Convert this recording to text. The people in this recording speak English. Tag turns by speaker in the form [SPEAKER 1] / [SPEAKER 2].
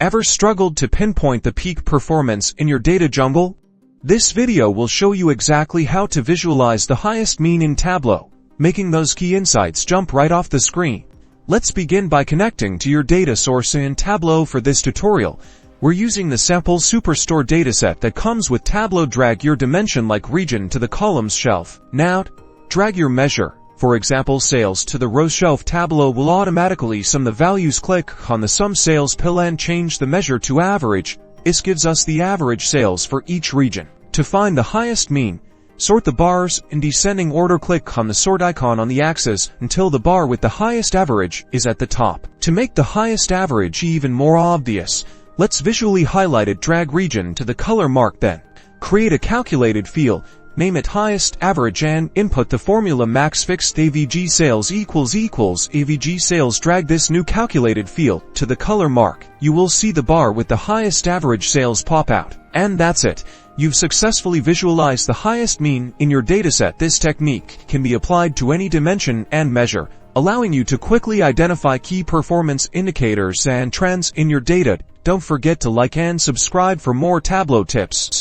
[SPEAKER 1] Ever struggled to pinpoint the peak performance in your data jungle? This video will show you exactly how to visualize the highest mean in Tableau, making those key insights jump right off the screen. Let's begin by connecting to your data source in Tableau. For this tutorial, we're using the sample Superstore dataset that comes with Tableau. Drag your dimension-like region to the columns shelf. Now, drag your measure, for example sales, to the row shelf. Tableau will automatically sum the values. Click on the Sum Sales pill and change the measure to average. This gives us the average sales for each region. To find the highest mean, sort the bars in descending order. Click on the sort icon on the axis until the bar with the highest average is at the top. To make the highest average even more obvious, let's visually highlight it. Drag region to the color mark, then create a calculated field. Name it highest average and input the formula max fixed AVG sales equals AVG sales. Drag this new calculated field to the color mark. You will see the bar with the highest average sales pop out. And that's it. You've successfully visualized the highest mean in your dataset. This technique can be applied to any dimension and measure, allowing you to quickly identify key performance indicators and trends in your data. Don't forget to like and subscribe for more Tableau tips.